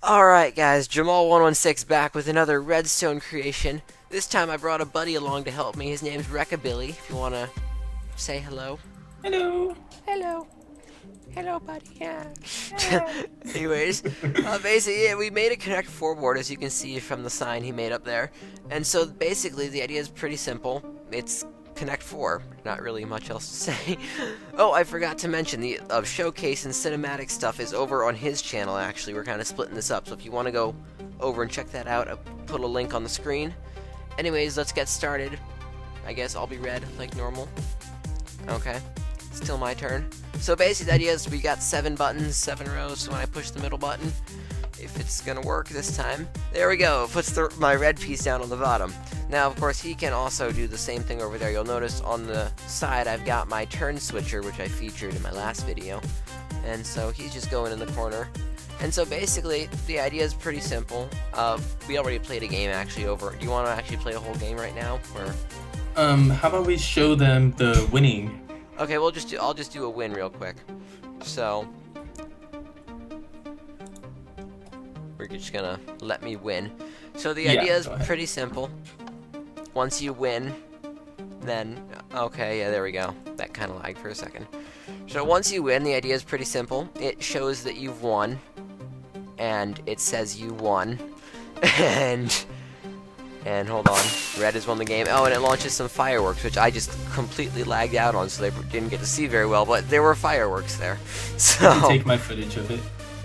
Alright guys, Jamal116 back with another Redstone creation. This time I brought a buddy along to help me. His name's Recabilly, if you wanna say hello. Hello. Hello. Hello, buddy. Yeah. Anyways, basically, yeah, we made a Connect 4 board, as you can see from the sign he made up there. And so, basically, the idea is pretty simple. It's Connect 4. Not really much else to say. Oh, I forgot to mention, the showcase and cinematic stuff is over on his channel, actually. We're kind of splitting this up, so if you want to go over and check that out, I'll put a link on the screen. Anyways, let's get started. I guess I'll be red, like normal. Okay. Still my turn. So basically the idea is we got 7 buttons, 7 rows, so when I push the middle button, if it's gonna work this time, there we go, it puts my red piece down on the bottom. Now, of course, he can also do the same thing over there. You'll notice on the side I've got my turn switcher, which I featured in my last video, and so he's just going in the corner. And so basically, the idea is pretty simple. We already played a game actually over. Do you want to actually play a whole game right now, or? How about we show them the winning? Okay, I'll just do a win real quick. So we're just gonna let me win. So the idea is pretty simple. Once you win, then okay, yeah, there we go. That kind of lagged for a second. So once you win, the idea is pretty simple. It shows that you've won, and it says you won, and hold on, red has won the game. Oh, and it launches some fireworks, which I just completely lagged out on, so they didn't get to see very well. But there were fireworks there. So you can take my footage of it.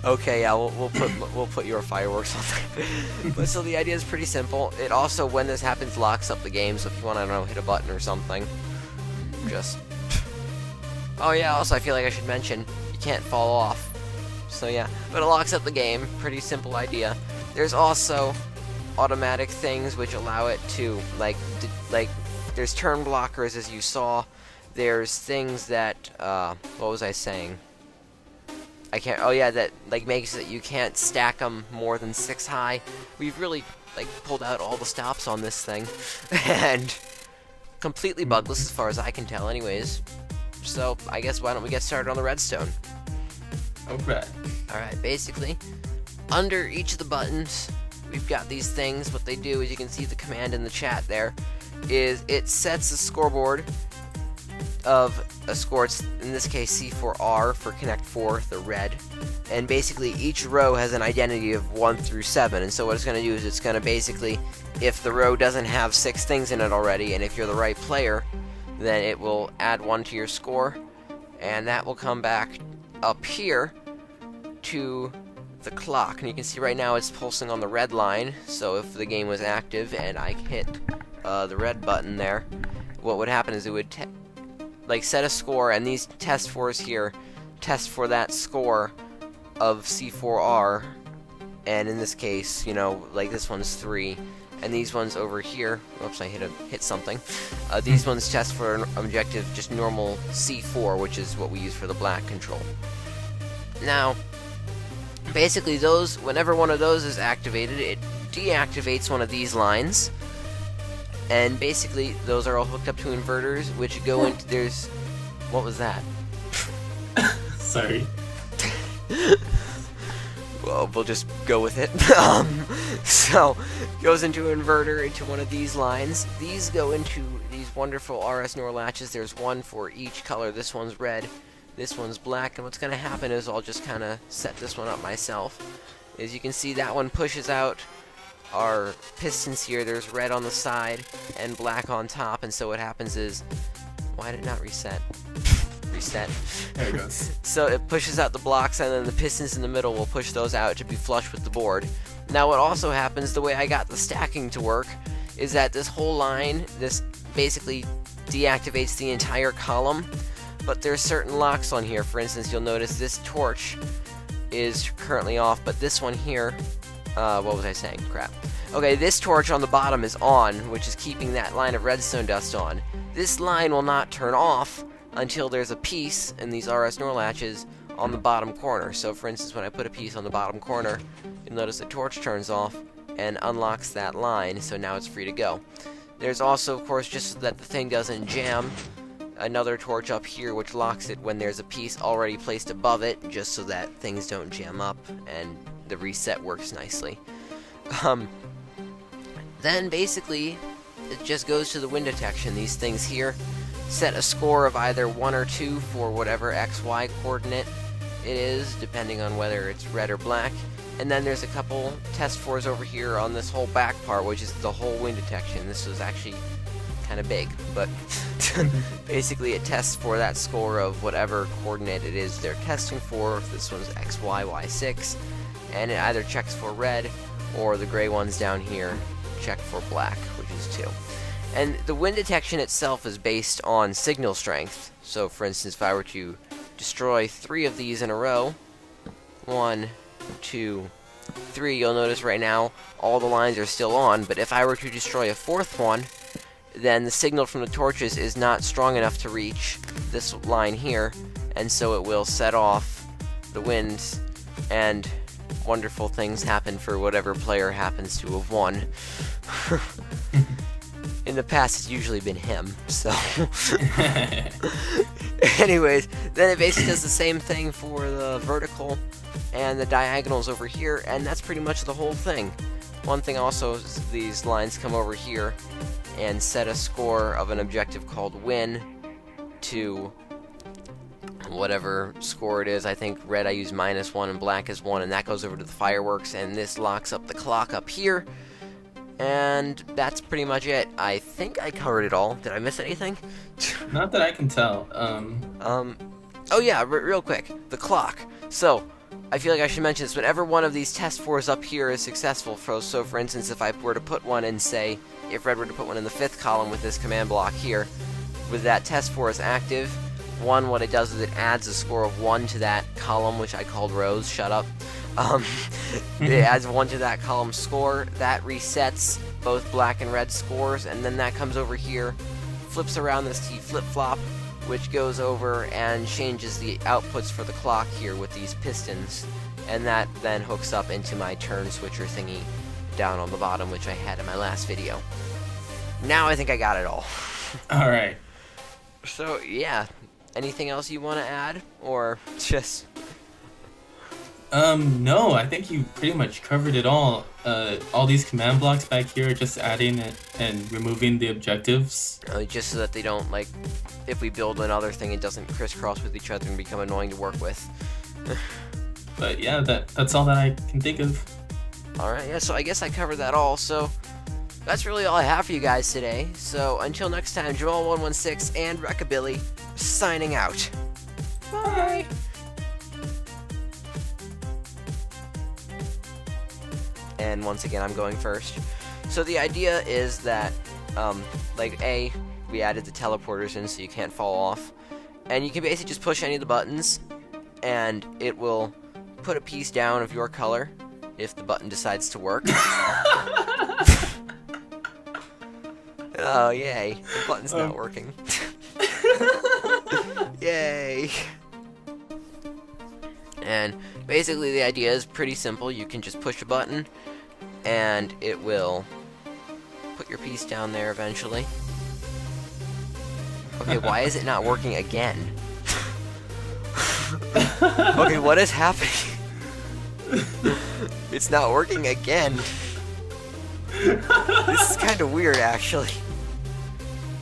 Okay, yeah, we'll put your fireworks on there. But so the idea is pretty simple. It also, when this happens, locks up the game. So if you want, I don't know, hit a button or something, just. Oh yeah. Also, I feel like I should mention you can't fall off. So yeah, but it locks up the game. Pretty simple idea. There's also automatic things which allow it to there's turn blockers, as you saw. There's things that what was I saying? I can't. Oh yeah, that makes it that you can't stack them more than 6 high. We've really pulled out all the stops on this thing, and completely bugless as far as I can tell. Anyways, so I guess why don't we get started on the redstone? Alright. Alright, basically, under each of the buttons, we've got these things. What they do is, you can see the command in the chat there, is it sets a scoreboard of a score. It's, in this case, C4R for Connect 4, the red. And basically, each row has an identity of 1 through 7. And so what it's going to do is, it's going to basically, if the row doesn't have 6 things in it already, and if you're the right player, then it will add 1 to your score. And that will come back up here to the clock, and you can see right now it's pulsing on the red line. So if the game was active and I hit the red button there, what would happen is it would set a score, and these test fours here test for that score of C4R, and in this case, you know, this one's 3, and these ones over here, oops, I hit something. These ones test for an objective, just normal C4, which is what we use for the black control. Now, basically, whenever one of those is activated, it deactivates one of these lines, and basically those are all hooked up to inverters, which go into what was that? Sorry. Well, we'll just go with it. So goes into an inverter into one of these lines. These go into these wonderful RS NOR latches. There's one for each color. This one's red, this one's black, and what's going to happen is I'll just kind of set this one up myself. As you can see, that one pushes out our pistons here. There's red on the side and black on top, and so what happens is, why did it not reset? Reset. There it goes. So it pushes out the blocks, and then the pistons in the middle will push those out to be flush with the board. Now what also happens, the way I got the stacking to work, is that this whole line, this basically deactivates the entire column. But there's certain locks on here. For instance, you'll notice this torch is currently off, but this one here, what was I saying? Crap. Okay, this torch on the bottom is on, which is keeping that line of redstone dust on. This line will not turn off until there's a piece in these RS NOR latches on the bottom corner. So for instance, when I put a piece on the bottom corner, you'll notice the torch turns off and unlocks that line, so now it's free to go. There's also, of course, just so that the thing doesn't jam, another torch up here which locks it when there's a piece already placed above it, just so that things don't jam up and the reset works nicely. Then basically, it just goes to the wind detection. These things here set a score of either 1 or 2 for whatever XY coordinate it is, depending on whether it's red or black. And then there's a couple test fours over here on this whole back part, which is the whole wind detection. This was actually kind of big, but basically it tests for that score of whatever coordinate it is they're testing for. This one's XY, Y6, and it either checks for red, or the gray ones down here check for black, which is 2. And the wind detection itself is based on signal strength. So for instance, if I were to destroy 3 of these in a row, 1, 2, 3, you'll notice right now all the lines are still on, but if I were to destroy a 4th one, then the signal from the torches is not strong enough to reach this line here, and so it will set off the winds, and wonderful things happen for whatever player happens to have won. In the past, it's usually been him, so... Anyways, then it basically does the same thing for the vertical and the diagonals over here, and that's pretty much the whole thing. One thing also is these lines come over here and set a score of an objective called win to whatever score it is. I think red I use -1 and black is 1, and that goes over to the fireworks, and this locks up the clock up here. And that's pretty much it. I think I covered it all. Did I miss anything? Not that I can tell. Oh yeah, real quick. The clock. So, I feel like I should mention this. Whenever one of these test fours up here is successful, so for instance, if I were to put one in, say, if red were to put one in the 5th column with this command block here, with that test four is active, what it does is it adds a score of 1 to that column, which I called rows. Shut up. It adds 1 to that column score. That resets both black and red scores, and then that comes over here, flips around this T flip-flop, which goes over and changes the outputs for the clock here with these pistons, and that then hooks up into my turn switcher thingy down on the bottom, which I had in my last video. Now I think I got it all. Alright. So, yeah. Anything else you want to add? Or just... No, I think you pretty much covered it all. All these command blocks back here, just adding it and removing the objectives. Just so that they don't, like, if we build another thing, it doesn't crisscross with each other and become annoying to work with. But yeah, that's all that I can think of. Alright, yeah, so I guess I covered that all, so that's really all I have for you guys today. So until next time, Jamal116 and Recabilly signing out. Bye! And once again, I'm going first. So the idea is that, we added the teleporters in so you can't fall off. And you can basically just push any of the buttons, and it will put a piece down of your color if the button decides to work. Oh, yay. The button's not working. Yay. And basically the idea is pretty simple. You can just push a button, and it will put your piece down there eventually. Okay, why is it not working again? Okay, what is happening? It's not working again. This is kind of weird, actually.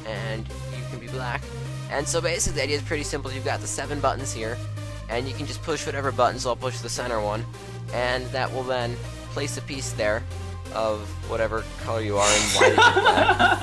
And you can be black. And so basically the idea is pretty simple. You've got the 7 buttons here, and you can just push whatever button, so I'll push the center one, and that will then place a piece there of whatever color you are and why did you do that.